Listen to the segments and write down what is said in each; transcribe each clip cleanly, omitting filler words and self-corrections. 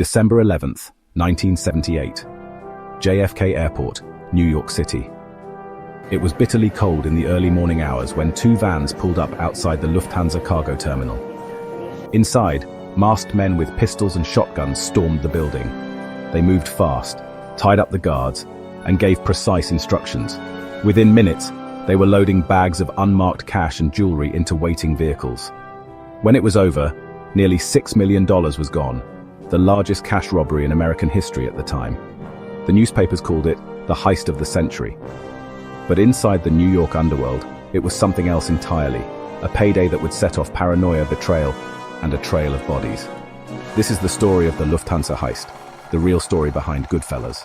December 11th, 1978. JFK Airport, New York City. It was bitterly cold in the early morning hours when two vans pulled up outside the Lufthansa cargo terminal. Inside, masked men with pistols and shotguns stormed the building. They moved fast, tied up the guards, and gave precise instructions. Within minutes, they were loading bags of unmarked cash and jewelry into waiting vehicles. When it was over, nearly $6 million was gone, the largest cash robbery in American history at the time. The newspapers called it the heist of the century. But inside the New York underworld, it was something else entirely, a payday that would set off paranoia, betrayal, and a trail of bodies. This is the story of the Lufthansa Heist, the real story behind Goodfellas.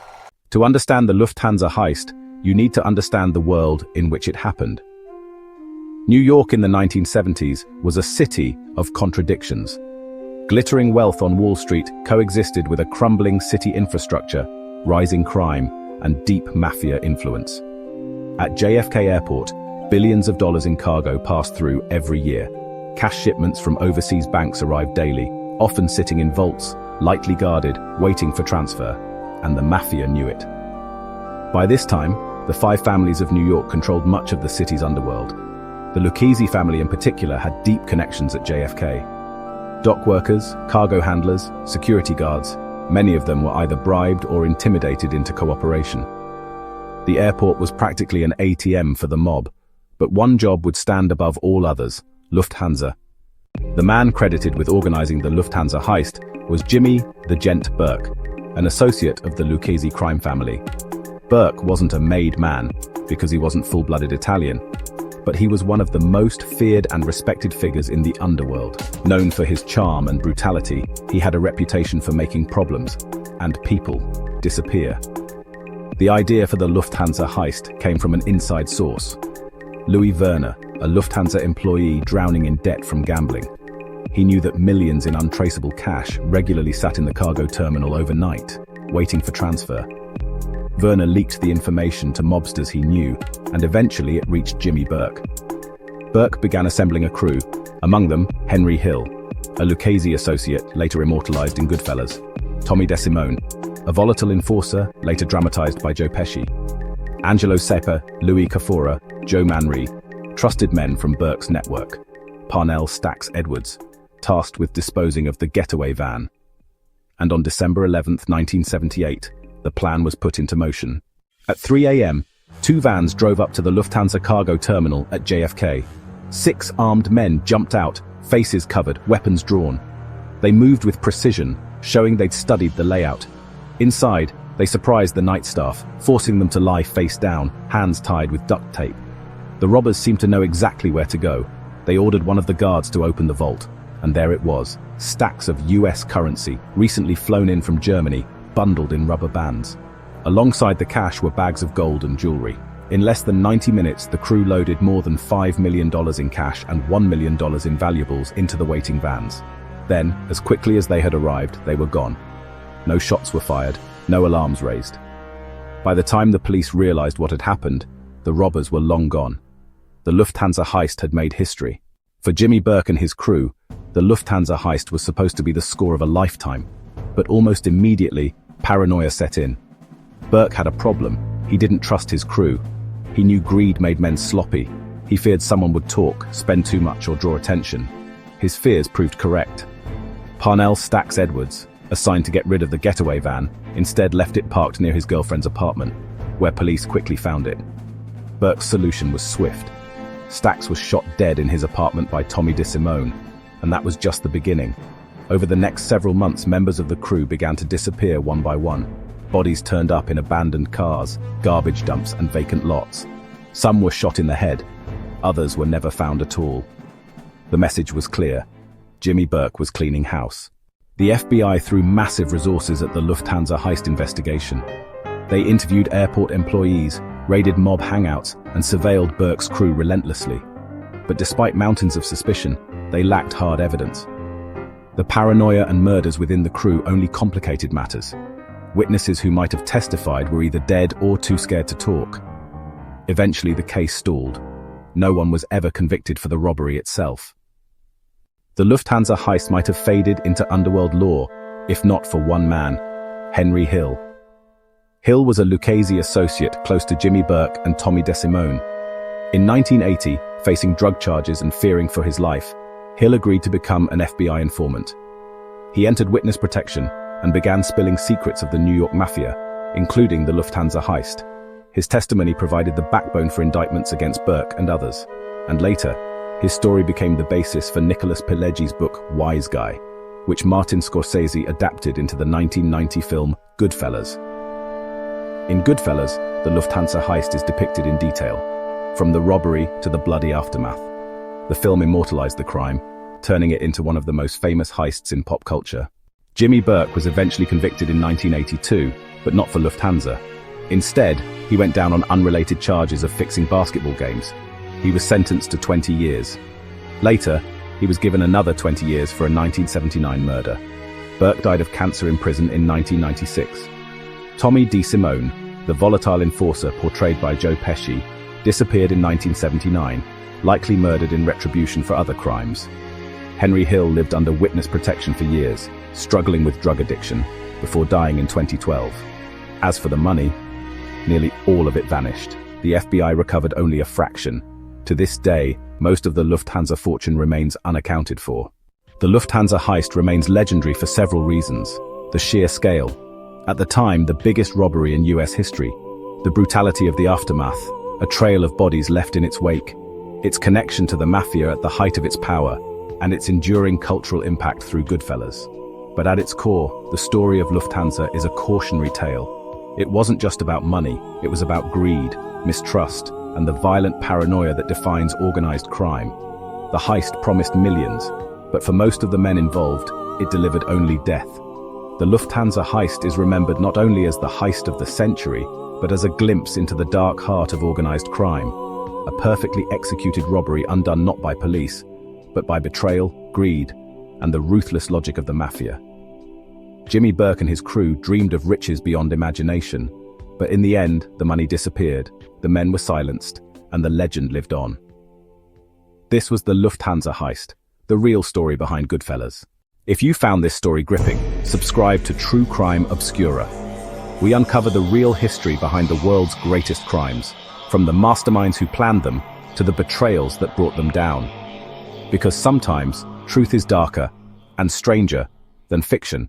To understand the Lufthansa Heist, you need to understand the world in which it happened. New York in the 1970s was a city of contradictions. Glittering wealth on Wall Street coexisted with a crumbling city infrastructure, rising crime, and deep mafia influence. At JFK Airport, billions of dollars in cargo passed through every year. Cash shipments from overseas banks arrived daily, often sitting in vaults, lightly guarded, waiting for transfer, and the mafia knew it. By this time, the five families of New York controlled much of the city's underworld. The Lucchese family in particular had deep connections at JFK. Dock workers, cargo handlers, security guards, many of them were either bribed or intimidated into cooperation. The airport was practically an ATM for the mob, but one job would stand above all others: Lufthansa. The man credited with organizing the Lufthansa heist was Jimmy "the Gent" Burke, an associate of the Lucchese crime family. Burke wasn't a made man, because he wasn't full-blooded Italian, but he was one of the most feared and respected figures in the underworld. Known for his charm and brutality, he had a reputation for making problems, and people, disappear. The idea for the Lufthansa heist came from an inside source. Louis Werner, a Lufthansa employee drowning in debt from gambling. He knew that millions in untraceable cash regularly sat in the cargo terminal overnight, waiting for transfer. Werner leaked the information to mobsters he knew, and eventually it reached Jimmy Burke. Burke began assembling a crew, among them Henry Hill, a Lucchese associate later immortalized in Goodfellas, Tommy DeSimone, a volatile enforcer later dramatized by Joe Pesci, Angelo Seppa, Louis Cafora, Joe Manri, trusted men from Burke's network, Parnell Stacks Edwards, tasked with disposing of the getaway van. And on December 11th, 1978, the plan was put into motion. At 3 a.m., two vans drove up to the Lufthansa cargo terminal at JFK. 6 armed men jumped out, faces covered, weapons drawn. They moved with precision, showing they'd studied the layout. Inside, they surprised the night staff, forcing them to lie face down, hands tied with duct tape. The robbers seemed to know exactly where to go. They ordered one of the guards to open the vault, and there it was, stacks of US currency, recently flown in from Germany, bundled in rubber bands. Alongside the cash were bags of gold and jewelry. In less than 90 minutes, the crew loaded more than $5 million in cash and $1 million in valuables into the waiting vans. Then, as quickly as they had arrived, they were gone. No shots were fired, no alarms raised. By the time the police realized what had happened, the robbers were long gone. The Lufthansa heist had made history. For Jimmy Burke and his crew, the Lufthansa heist was supposed to be the score of a lifetime. But almost immediately, paranoia set in. Burke had a problem. He didn't trust his crew. He knew greed made men sloppy. He feared someone would talk, spend too much, or draw attention. His fears proved correct. Parnell Stacks Edwards, assigned to get rid of the getaway van, instead left it parked near his girlfriend's apartment, where police quickly found it. Burke's solution was swift. Stacks was shot dead in his apartment by Tommy DeSimone, and that was just the beginning. Over the next several months, members of the crew began to disappear one by one. Bodies turned up in abandoned cars, garbage dumps, and vacant lots. Some were shot in the head. Others were never found at all. The message was clear. Jimmy Burke was cleaning house. The FBI threw massive resources at the Lufthansa heist investigation. They interviewed airport employees, raided mob hangouts, and surveilled Burke's crew relentlessly. But despite mountains of suspicion, they lacked hard evidence. The paranoia and murders within the crew only complicated matters. Witnesses who might have testified were either dead or too scared to talk. Eventually, the case stalled. No one was ever convicted for the robbery itself. The Lufthansa heist might have faded into underworld lore, if not for one man, Henry Hill. Hill was a Lucchese associate close to Jimmy Burke and Tommy DeSimone. In 1980, facing drug charges and fearing for his life, Hill agreed to become an FBI informant. He entered witness protection and began spilling secrets of the New York Mafia, including the Lufthansa Heist. His testimony provided the backbone for indictments against Burke and others, and later, his story became the basis for Nicholas Pileggi's book Wise Guy, which Martin Scorsese adapted into the 1990 film Goodfellas. In Goodfellas, the Lufthansa heist is depicted in detail, from the robbery to the bloody aftermath. The film immortalized the crime, turning it into one of the most famous heists in pop culture. Jimmy Burke was eventually convicted in 1982, but not for Lufthansa. Instead, he went down on unrelated charges of fixing basketball games. He was sentenced to 20 years. Later, he was given another 20 years for a 1979 murder. Burke died of cancer in prison in 1996. Tommy DeSimone, the volatile enforcer portrayed by Joe Pesci, disappeared in 1979, likely murdered in retribution for other crimes. Henry Hill lived under witness protection for years, struggling with drug addiction, before dying in 2012. As for the money, nearly all of it vanished. The FBI recovered only a fraction. To this day, most of the Lufthansa fortune remains unaccounted for. The Lufthansa heist remains legendary for several reasons. The sheer scale. At the time, the biggest robbery in US history. The brutality of the aftermath, a trail of bodies left in its wake. Its connection to the mafia at the height of its power, and its enduring cultural impact through Goodfellas. But at its core, the story of Lufthansa is a cautionary tale. It wasn't just about money, it was about greed, mistrust, and the violent paranoia that defines organized crime. The heist promised millions, but for most of the men involved, it delivered only death. The Lufthansa heist is remembered not only as the heist of the century, but as a glimpse into the dark heart of organized crime. A perfectly executed robbery undone not by police, but by betrayal, greed, and the ruthless logic of the mafia. Jimmy Burke and his crew dreamed of riches beyond imagination, but in the end, the money disappeared, the men were silenced, and the legend lived on. This was the Lufthansa heist, the real story behind Goodfellas. If you found this story gripping, subscribe to True Crime Obscura. We uncover the real history behind the world's greatest crimes, from the masterminds who planned them to the betrayals that brought them down. Because sometimes, truth is darker and stranger than fiction.